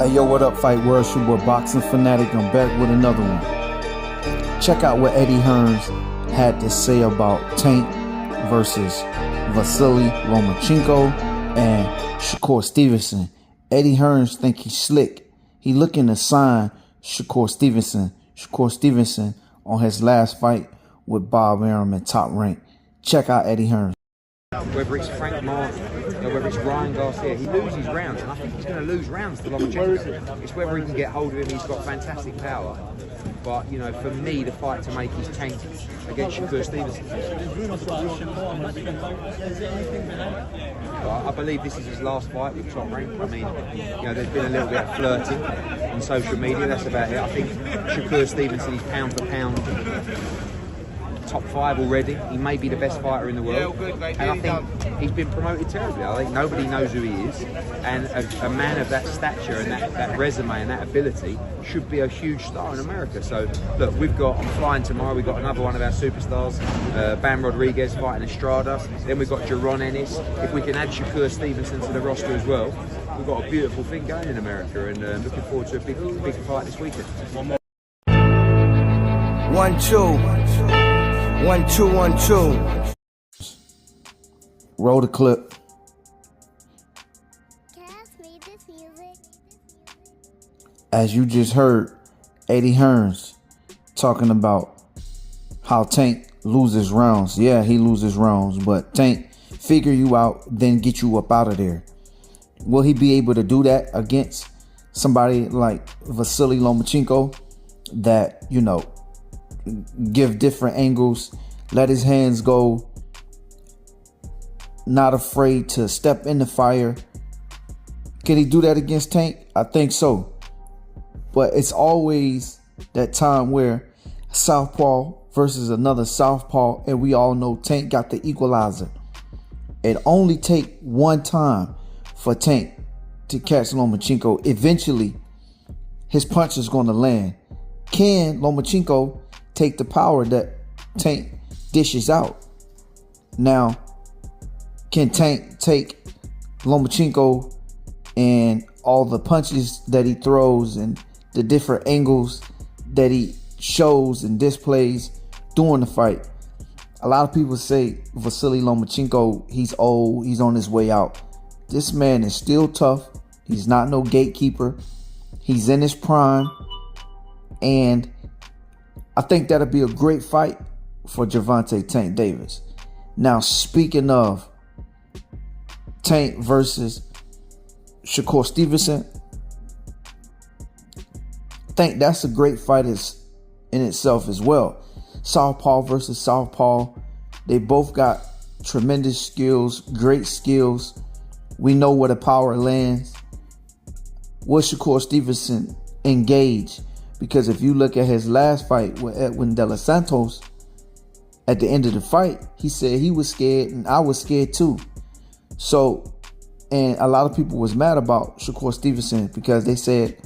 Hey yo, what up, Fight World? It's your boy Boxing Fanatic. I'm back with another one. Check out what Eddie Hearn had to say about Tank versus Vasily Lomachenko and Shakur Stevenson. Eddie Hearn think he's slick. He looking to sign Shakur Stevenson on his last fight with Bob Arum at Top Rank. Check out Eddie Hearn. Whether it's Frank Martin or whether it's Ryan Garcia, he loses rounds, and I think he's going to lose rounds to Lomachenko. It's whether he can get hold of him. He's got fantastic power, but you know, for me, the fight to make is Tank against Shakur Stevenson. I believe this is his last fight with Top Rank. I mean, you know, there's been a little bit of flirting on social media. That's about it. I think Shakur Stevenson is pound for pound top 5 already. He may be the best fighter in the world, and I think he's been promoted terribly. I think nobody knows who he is, and a man of that stature and that resume and that ability should be a huge star in America. So look, I'm flying tomorrow. We've got another one of our superstars, Bam Rodriguez, fighting Estrada. Then we've got Jaron Ennis. If we can add Shakur Stevenson to the roster as well, we've got a beautiful thing going in America, and looking forward to a big fight this weekend. 1-2. 1-2, 1-2. Roll the clip. As you just heard, Eddie Hearn talking about how Tank loses rounds. Yeah, he loses rounds, but Tank figure you out, then get you up out of there. Will he be able to do that against somebody like Vasily Lomachenko that, you know, give different angles, let his hands go, not afraid to step in the fire? Can he do that against Tank? I think so. But it's always that time where southpaw versus another southpaw, and we all know Tank got the equalizer. It only take one time for Tank to catch Lomachenko. Eventually, his punch is going to land. Can Lomachenko take the power that Tank dishes out? Now, can Tank take Lomachenko and all the punches that he throws and the different angles that he shows and displays during the fight? A lot of people say Vasily Lomachenko, he's old, he's on his way out. This man is still tough. He's not no gatekeeper. He's in his prime, and I think that'll be a great fight for Gervonta Tank Davis. Now, speaking of Tank versus Shakur Stevenson, I think that's a great fight in itself as well. Southpaw versus Southpaw. They both got tremendous skills, great skills. We know where the power lands. Will Shakur Stevenson engage? Because if you look at his last fight with Edwin De Los Santos, at the end of the fight, he said he was scared and I was scared too. So, and a lot of people was mad about Shakur Stevenson because they said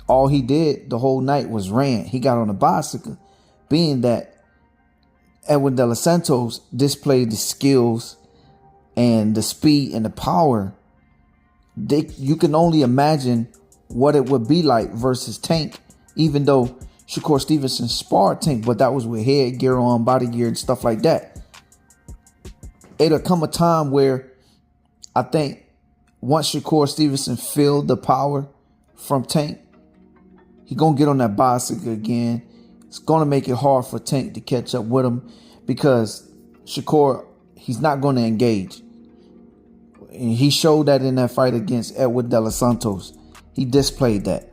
all he did the whole night was ran. He got on a bicycle, being that Edwin De Los Santos displayed the skills and the speed and the power. You can only imagine what it would be like versus Tank. Even though Shakur Stevenson sparred Tank, but that was with headgear on, body gear, and stuff like that. It'll come a time where I think once Shakur Stevenson feel the power from Tank, he gonna get on that bicycle again. It's gonna make it hard for Tank to catch up with him because Shakur, he's not gonna engage. And he showed that in that fight against Edwin De Los Santos. He displayed that.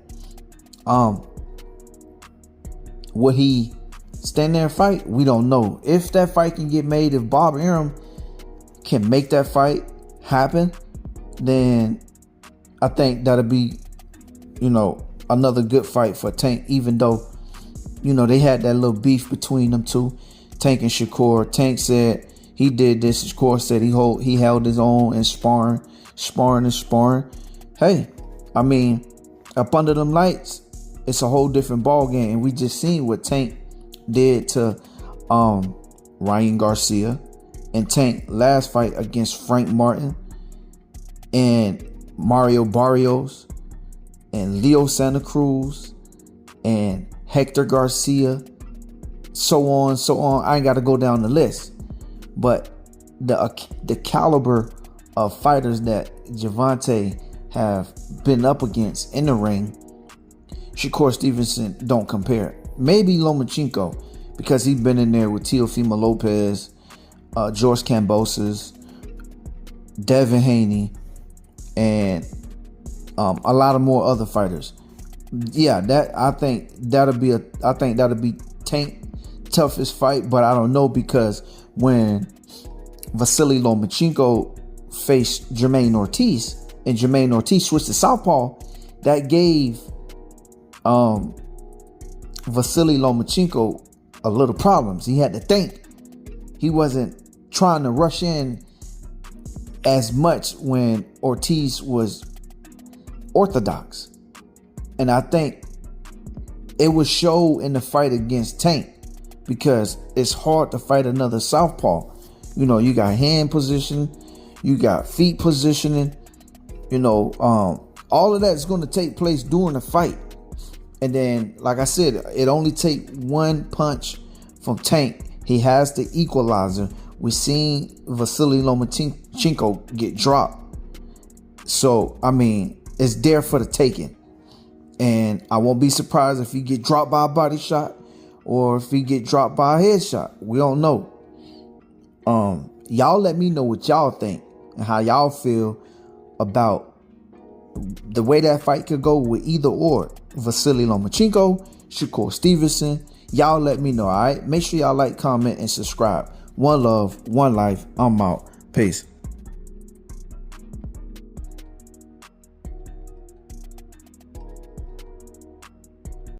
Will he stand there and fight? We don't know. If that fight can get made, if Bob Arum can make that fight happen, then I think that'll be, you know, another good fight for Tank, even though, you know, they had that little beef between them two, Tank and Shakur. Tank said he did this. Shakur said he held his own and sparring. Hey, I mean, up under them lights, it's a whole different ball game. And we just seen what Tank did to Ryan Garcia, and Tank last fight against Frank Martin and Mario Barrios. and Leo Santa Cruz and Hector Garcia, so on, so on. I ain't got to go down the list. But the caliber of fighters that Gervonta have been up against in the ring, Shakur Stevenson don't compare. Maybe Lomachenko, because he's been in there with Teofimo Lopez, George Kambosos, Devin Haney, and a lot of more other fighters. Yeah, I think that'll be Tank toughest fight, but I don't know, because when Vasily Lomachenko faced Jermaine Ortiz and Jermaine Ortiz switched to southpaw, that gave Vasily Lomachenko a little problems. He had to think. He wasn't trying to rush in as much when Ortiz was orthodox. And I think it would show in the fight against Tank, because it's hard to fight another southpaw. You know, you got hand position, you got feet positioning, you know, all of that is going to take place during the fight. And then, like I said, it only take one punch from Tank. He has the equalizer. We've seen Vasily Lomachenko get dropped. So, I mean, it's there for the taking. And I won't be surprised if he get dropped by a body shot or if he get dropped by a headshot. We don't know. Y'all let me know what y'all think and how y'all feel about the way that fight could go with either or. Vasily Lomachenko, Shakur Stevenson. Y'all let me know, all right? Make sure y'all like, comment, and subscribe. One love, one life. I'm out. Peace.